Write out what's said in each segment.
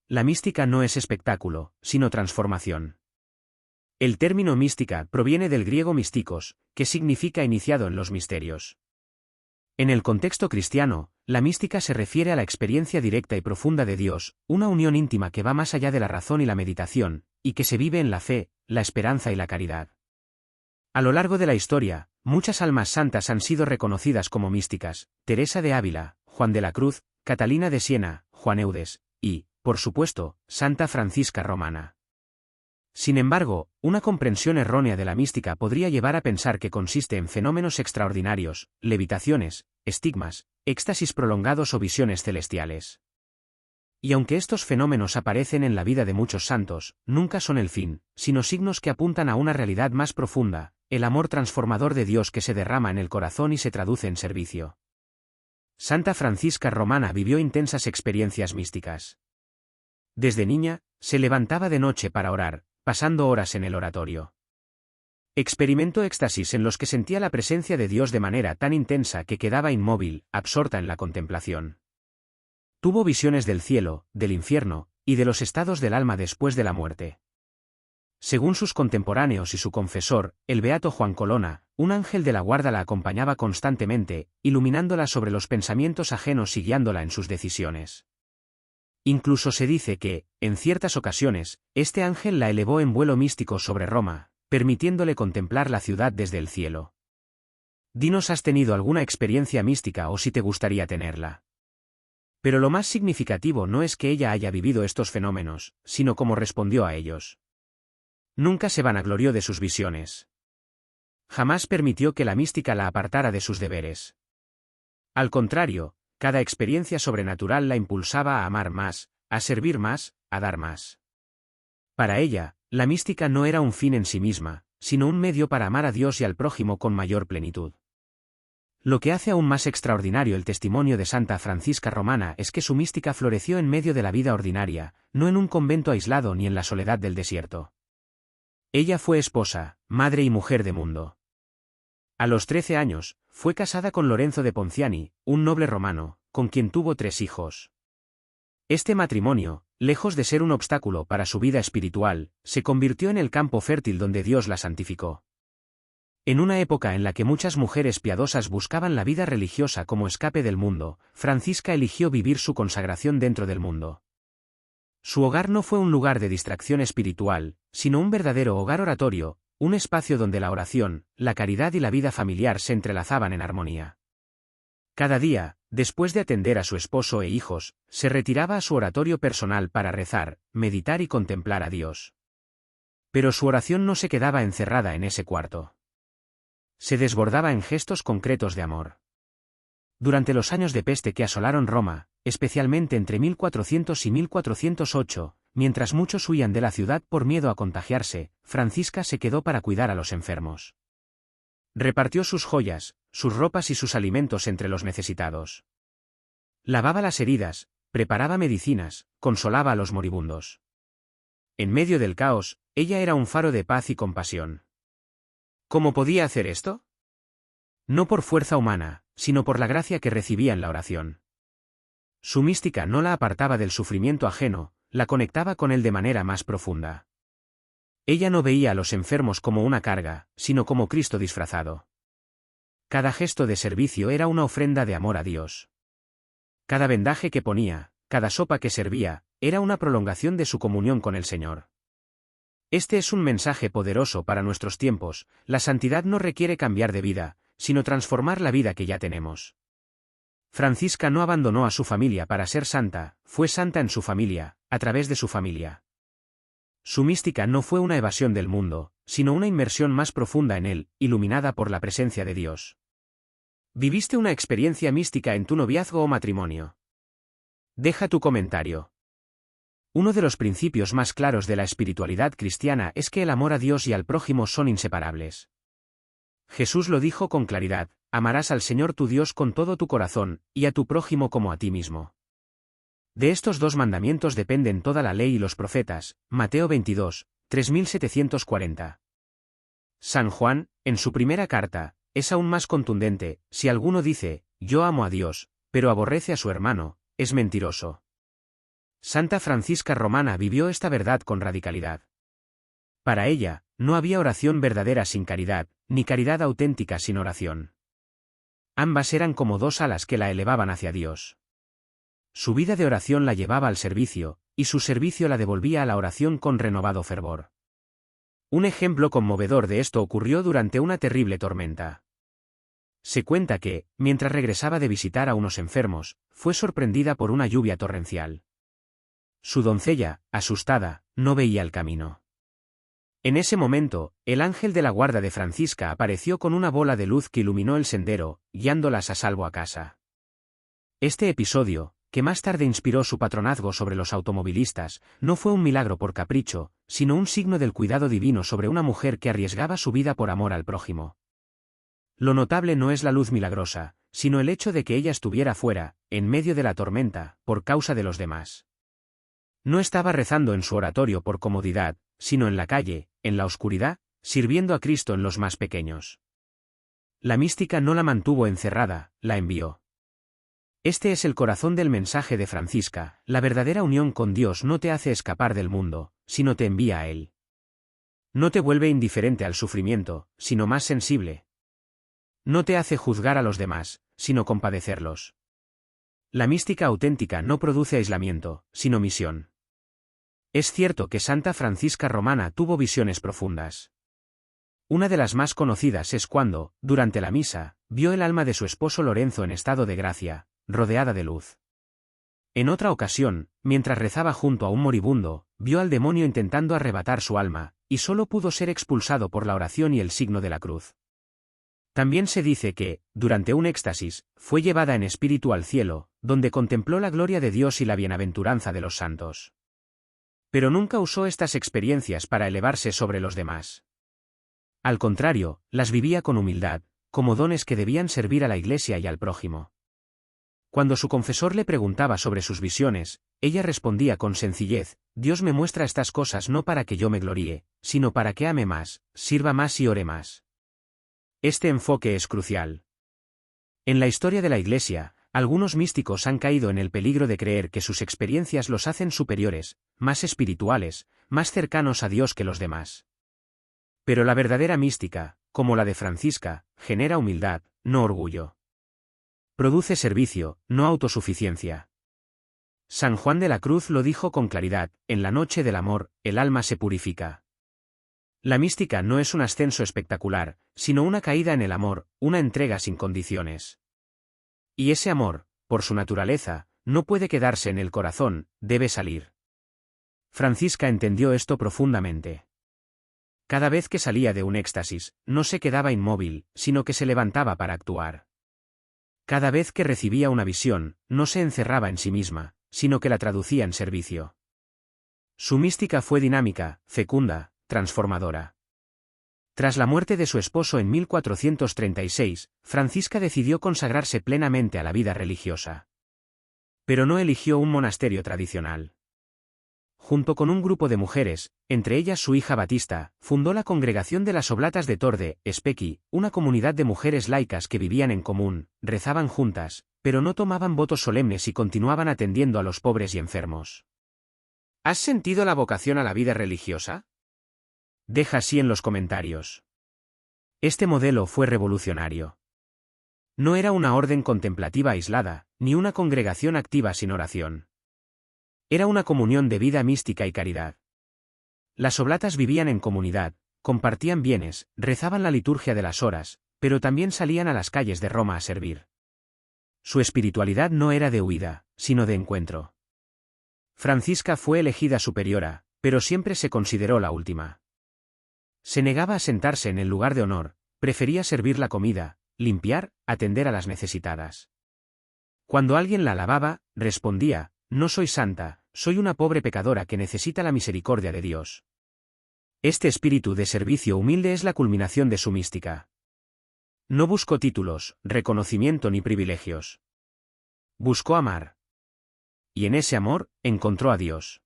la mística no es espectáculo, sino transformación. El término mística proviene del griego mystikos, que significa iniciado en los misterios. En el contexto cristiano, la mística se refiere a la experiencia directa y profunda de Dios, una unión íntima que va más allá de la razón y la meditación, y que se vive en la fe, la esperanza y la caridad. A lo largo de la historia, muchas almas santas han sido reconocidas como místicas: Teresa de Ávila, Juan de la Cruz, Catalina de Siena, Juan Eudes, y, por supuesto, Santa Francisca Romana. Sin embargo, una comprensión errónea de la mística podría llevar a pensar que consiste en fenómenos extraordinarios, levitaciones, estigmas, éxtasis prolongados o visiones celestiales. Y aunque estos fenómenos aparecen en la vida de muchos santos, nunca son el fin, sino signos que apuntan a una realidad más profunda, el amor transformador de Dios que se derrama en el corazón y se traduce en servicio. Santa Francisca Romana vivió intensas experiencias místicas. Desde niña, se levantaba de noche para orar, pasando horas en el oratorio. Experimentó éxtasis en los que sentía la presencia de Dios de manera tan intensa que quedaba inmóvil, absorta en la contemplación. Tuvo visiones del cielo, del infierno, y de los estados del alma después de la muerte. Según sus contemporáneos y su confesor, el beato Juan Colonna, un ángel de la guarda la acompañaba constantemente, iluminándola sobre los pensamientos ajenos y guiándola en sus decisiones. Incluso se dice que, en ciertas ocasiones, este ángel la elevó en vuelo místico sobre Roma, permitiéndole contemplar la ciudad desde el cielo. Dinos, ¿has tenido alguna experiencia mística o si te gustaría tenerla? Pero lo más significativo no es que ella haya vivido estos fenómenos, sino cómo respondió a ellos. Nunca se vanaglorió de sus visiones. Jamás permitió que la mística la apartara de sus deberes. Al contrario, cada experiencia sobrenatural la impulsaba a amar más, a servir más, a dar más. Para ella, la mística no era un fin en sí misma, sino un medio para amar a Dios y al prójimo con mayor plenitud. Lo que hace aún más extraordinario el testimonio de Santa Francisca Romana es que su mística floreció en medio de la vida ordinaria, no en un convento aislado ni en la soledad del desierto. Ella fue esposa, madre y mujer de mundo. A los 13 años, fue casada con Lorenzo de Ponciani, un noble romano, con quien tuvo 3 hijos. Este matrimonio, lejos de ser un obstáculo para su vida espiritual, se convirtió en el campo fértil donde Dios la santificó. En una época en la que muchas mujeres piadosas buscaban la vida religiosa como escape del mundo, Francisca eligió vivir su consagración dentro del mundo. Su hogar no fue un lugar de distracción espiritual, sino un verdadero hogar oratorio, un espacio donde la oración, la caridad y la vida familiar se entrelazaban en armonía. Cada día, después de atender a su esposo e hijos, se retiraba a su oratorio personal para rezar, meditar y contemplar a Dios. Pero su oración no se quedaba encerrada en ese cuarto. Se desbordaba en gestos concretos de amor. Durante los años de peste que asolaron Roma, especialmente entre 1400 y 1408, mientras muchos huían de la ciudad por miedo a contagiarse, Francisca se quedó para cuidar a los enfermos. Repartió sus joyas, sus ropas y sus alimentos entre los necesitados. Lavaba las heridas, preparaba medicinas, consolaba a los moribundos. En medio del caos, ella era un faro de paz y compasión. ¿Cómo podía hacer esto? No por fuerza humana, sino por la gracia que recibía en la oración. Su mística no la apartaba del sufrimiento ajeno, la conectaba con él de manera más profunda. Ella no veía a los enfermos como una carga, sino como Cristo disfrazado. Cada gesto de servicio era una ofrenda de amor a Dios. Cada vendaje que ponía, cada sopa que servía, era una prolongación de su comunión con el Señor. Este es un mensaje poderoso para nuestros tiempos: la santidad no requiere cambiar de vida, sino transformar la vida que ya tenemos. Francisca no abandonó a su familia para ser santa, fue santa en su familia, a través de su familia. Su mística no fue una evasión del mundo, sino una inmersión más profunda en él, iluminada por la presencia de Dios. ¿Viviste una experiencia mística en tu noviazgo o matrimonio? Deja tu comentario. Uno de los principios más claros de la espiritualidad cristiana es que el amor a Dios y al prójimo son inseparables. Jesús lo dijo con claridad: amarás al Señor tu Dios con todo tu corazón, y a tu prójimo como a ti mismo. De estos 2 mandamientos dependen toda la ley y los profetas. Mateo 22, 3740. San Juan, en su primera carta, es aún más contundente: si alguno dice, yo amo a Dios, pero aborrece a su hermano, es mentiroso. Santa Francisca Romana vivió esta verdad con radicalidad. Para ella, no había oración verdadera sin caridad, ni caridad auténtica sin oración. Ambas eran como dos alas que la elevaban hacia Dios. Su vida de oración la llevaba al servicio, y su servicio la devolvía a la oración con renovado fervor. Un ejemplo conmovedor de esto ocurrió durante una terrible tormenta. Se cuenta que, mientras regresaba de visitar a unos enfermos, fue sorprendida por una lluvia torrencial. Su doncella, asustada, no veía el camino. En ese momento, el ángel de la guarda de Francisca apareció con una bola de luz que iluminó el sendero, guiándolas a salvo a casa. Este episodio, que más tarde inspiró su patronazgo sobre los automovilistas, no fue un milagro por capricho, sino un signo del cuidado divino sobre una mujer que arriesgaba su vida por amor al prójimo. Lo notable no es la luz milagrosa, sino el hecho de que ella estuviera fuera, en medio de la tormenta, por causa de los demás. No estaba rezando en su oratorio por comodidad, sino en la calle, en la oscuridad, sirviendo a Cristo en los más pequeños. La mística no la mantuvo encerrada, la envió. Este es el corazón del mensaje de Francisca: la verdadera unión con Dios no te hace escapar del mundo, sino te envía a Él. No te vuelve indiferente al sufrimiento, sino más sensible. No te hace juzgar a los demás, sino compadecerlos. La mística auténtica no produce aislamiento, sino misión. Es cierto que Santa Francisca Romana tuvo visiones profundas. Una de las más conocidas es cuando, durante la misa, vio el alma de su esposo Lorenzo en estado de gracia, rodeada de luz. En otra ocasión, mientras rezaba junto a un moribundo, vio al demonio intentando arrebatar su alma, y solo pudo ser expulsado por la oración y el signo de la cruz. También se dice que, durante un éxtasis, fue llevada en espíritu al cielo, donde contempló la gloria de Dios y la bienaventuranza de los santos. Pero nunca usó estas experiencias para elevarse sobre los demás. Al contrario, las vivía con humildad, como dones que debían servir a la Iglesia y al prójimo. Cuando su confesor le preguntaba sobre sus visiones, ella respondía con sencillez: Dios me muestra estas cosas no para que yo me gloríe, sino para que ame más, sirva más y ore más. Este enfoque es crucial. En la historia de la Iglesia, algunos místicos han caído en el peligro de creer que sus experiencias los hacen superiores, más espirituales, más cercanos a Dios que los demás. Pero la verdadera mística, como la de Francisca, genera humildad, no orgullo. Produce servicio, no autosuficiencia. San Juan de la Cruz lo dijo con claridad: en la noche del amor, el alma se purifica. La mística no es un ascenso espectacular, sino una caída en el amor, una entrega sin condiciones. Y ese amor, por su naturaleza, no puede quedarse en el corazón, debe salir. Francisca entendió esto profundamente. Cada vez que salía de un éxtasis, no se quedaba inmóvil, sino que se levantaba para actuar. Cada vez que recibía una visión, no se encerraba en sí misma, sino que la traducía en servicio. Su mística fue dinámica, fecunda, transformadora. Tras la muerte de su esposo en 1436, Francisca decidió consagrarse plenamente a la vida religiosa. Pero no eligió un monasterio tradicional. Junto con un grupo de mujeres, entre ellas su hija Batista, fundó la Congregación de las Oblatas de Torde, Specchi, una comunidad de mujeres laicas que vivían en común, rezaban juntas, pero no tomaban votos solemnes y continuaban atendiendo a los pobres y enfermos. ¿Has sentido la vocación a la vida religiosa? Deja así en los comentarios. Este modelo fue revolucionario. No era una orden contemplativa aislada, ni una congregación activa sin oración. Era una comunión de vida mística y caridad. Las oblatas vivían en comunidad, compartían bienes, rezaban la liturgia de las horas, pero también salían a las calles de Roma a servir. Su espiritualidad no era de huida, sino de encuentro. Francisca fue elegida superiora, pero siempre se consideró la última. Se negaba a sentarse en el lugar de honor, prefería servir la comida, limpiar, atender a las necesitadas. Cuando alguien la alababa, respondía: no soy santa, soy una pobre pecadora que necesita la misericordia de Dios. Este espíritu de servicio humilde es la culminación de su mística. No buscó títulos, reconocimiento ni privilegios. Buscó amar. Y en ese amor, encontró a Dios.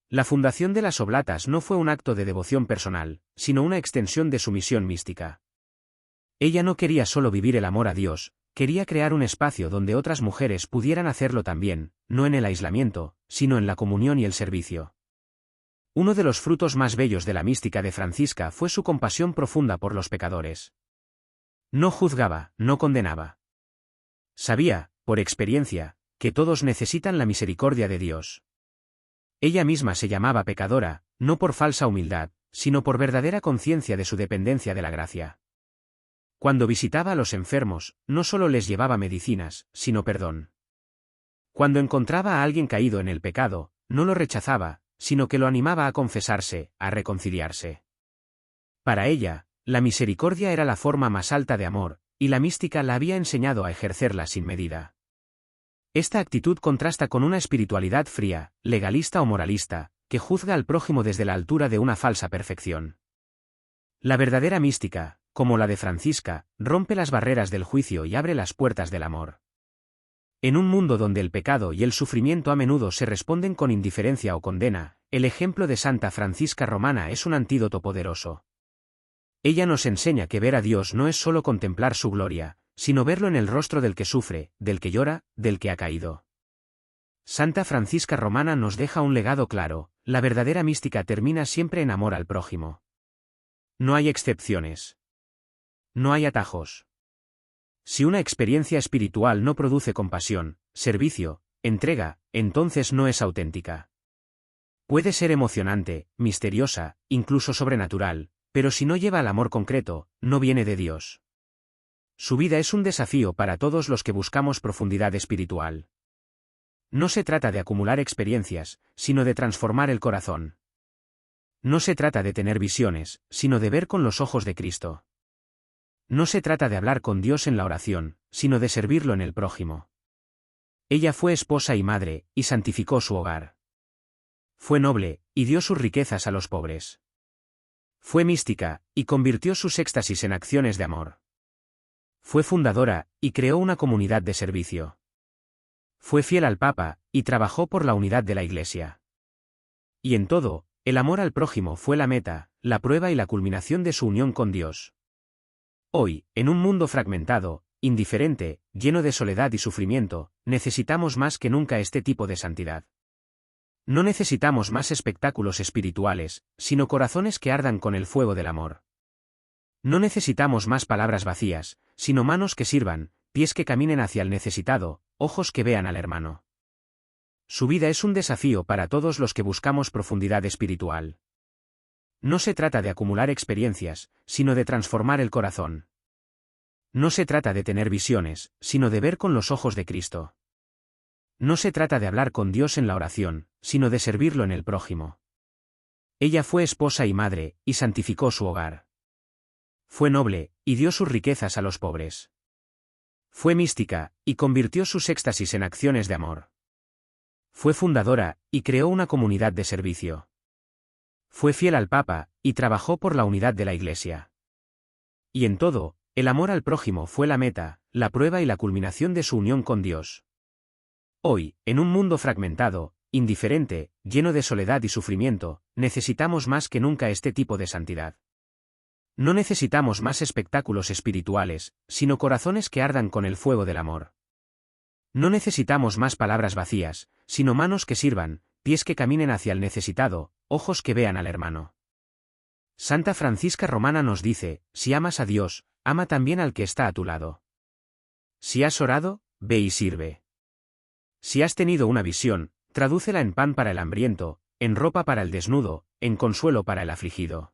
La fundación de las Oblatas no fue un acto de devoción personal, sino una extensión de su misión mística. Ella no quería solo vivir el amor a Dios, quería crear un espacio donde otras mujeres pudieran hacerlo también, no en el aislamiento, sino en la comunión y el servicio. Uno de los frutos más bellos de la mística de Francisca fue su compasión profunda por los pecadores. No juzgaba, no condenaba. Sabía, por experiencia, que todos necesitan la misericordia de Dios. Ella misma se llamaba pecadora, no por falsa humildad, sino por verdadera conciencia de su dependencia de la gracia. Cuando visitaba a los enfermos, no solo les llevaba medicinas, sino perdón. Cuando encontraba a alguien caído en el pecado, no lo rechazaba, sino que lo animaba a confesarse, a reconciliarse. Para ella, la misericordia era la forma más alta de amor, y la mística la había enseñado a ejercerla sin medida. Esta actitud contrasta con una espiritualidad fría, legalista o moralista, que juzga al prójimo desde la altura de una falsa perfección. La verdadera mística, como la de Francisca, rompe las barreras del juicio y abre las puertas del amor. En un mundo donde el pecado y el sufrimiento a menudo se responden con indiferencia o condena, el ejemplo de Santa Francisca Romana es un antídoto poderoso. Ella nos enseña que ver a Dios no es solo contemplar su gloria, sino verlo en el rostro del que sufre, del que llora, del que ha caído. Santa Francisca Romana nos deja un legado claro: la verdadera mística termina siempre en amor al prójimo. No hay excepciones. No hay atajos. Si una experiencia espiritual no produce compasión, servicio, entrega, entonces no es auténtica. Puede ser emocionante, misteriosa, incluso sobrenatural, pero si no lleva al amor concreto, no viene de Dios. Su vida es un desafío para todos los que buscamos profundidad espiritual. No se trata de acumular experiencias, sino de transformar el corazón. No se trata de tener visiones, sino de ver con los ojos de Cristo. No se trata de hablar con Dios en la oración, sino de servirlo en el prójimo. Ella fue esposa y madre, y santificó su hogar. Fue noble, y dio sus riquezas a los pobres. Fue mística, y convirtió sus éxtasis en acciones de amor. Fue fundadora, y creó una comunidad de servicio. Fue fiel al Papa, y trabajó por la unidad de la Iglesia. Y en todo, el amor al prójimo fue la meta, la prueba y la culminación de su unión con Dios. Hoy, en un mundo fragmentado, indiferente, lleno de soledad y sufrimiento, necesitamos más que nunca este tipo de santidad. No necesitamos más espectáculos espirituales, sino corazones que ardan con el fuego del amor. No necesitamos más palabras vacías, sino manos que sirvan, pies que caminen hacia el necesitado, ojos que vean al hermano. Su vida es un desafío para todos los que buscamos profundidad espiritual. No se trata de acumular experiencias, sino de transformar el corazón. No se trata de tener visiones, sino de ver con los ojos de Cristo. No se trata de hablar con Dios en la oración, sino de servirlo en el prójimo. Ella fue esposa y madre, y santificó su hogar. Fue noble, y dio sus riquezas a los pobres. Fue mística, y convirtió sus éxtasis en acciones de amor. Fue fundadora, y creó una comunidad de servicio. Fue fiel al Papa, y trabajó por la unidad de la Iglesia. Y en todo, el amor al prójimo fue la meta, la prueba y la culminación de su unión con Dios. Hoy, en un mundo fragmentado, indiferente, lleno de soledad y sufrimiento, necesitamos más que nunca este tipo de santidad. No necesitamos más espectáculos espirituales, sino corazones que ardan con el fuego del amor. No necesitamos más palabras vacías, sino manos que sirvan, pies que caminen hacia el necesitado, ojos que vean al hermano. Santa Francisca Romana nos dice: si amas a Dios, ama también al que está a tu lado. Si has orado, ve y sirve. Si has tenido una visión, tradúcela en pan para el hambriento, en ropa para el desnudo, en consuelo para el afligido.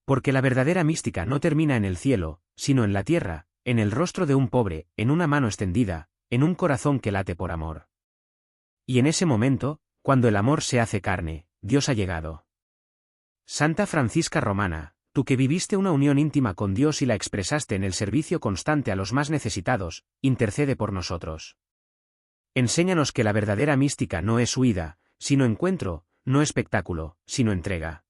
Porque la verdadera mística no termina en el cielo, sino en la tierra, en el rostro de un pobre, en una mano extendida, en un corazón que late por amor. Y en ese momento, cuando el amor se hace carne, Dios ha llegado. Santa Francisca Romana, tú que viviste una unión íntima con Dios y la expresaste en el servicio constante a los más necesitados, intercede por nosotros. Enséñanos que la verdadera mística no es huida, sino encuentro, no espectáculo, sino entrega.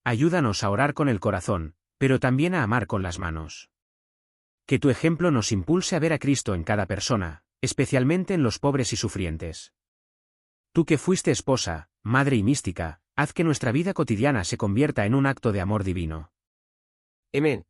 Ayúdanos a orar con el corazón, pero también a amar con las manos. Que tu ejemplo nos impulse a ver a Cristo en cada persona, especialmente en los pobres y sufrientes. Tú que fuiste esposa, madre y mística, haz que nuestra vida cotidiana se convierta en un acto de amor divino. Amén.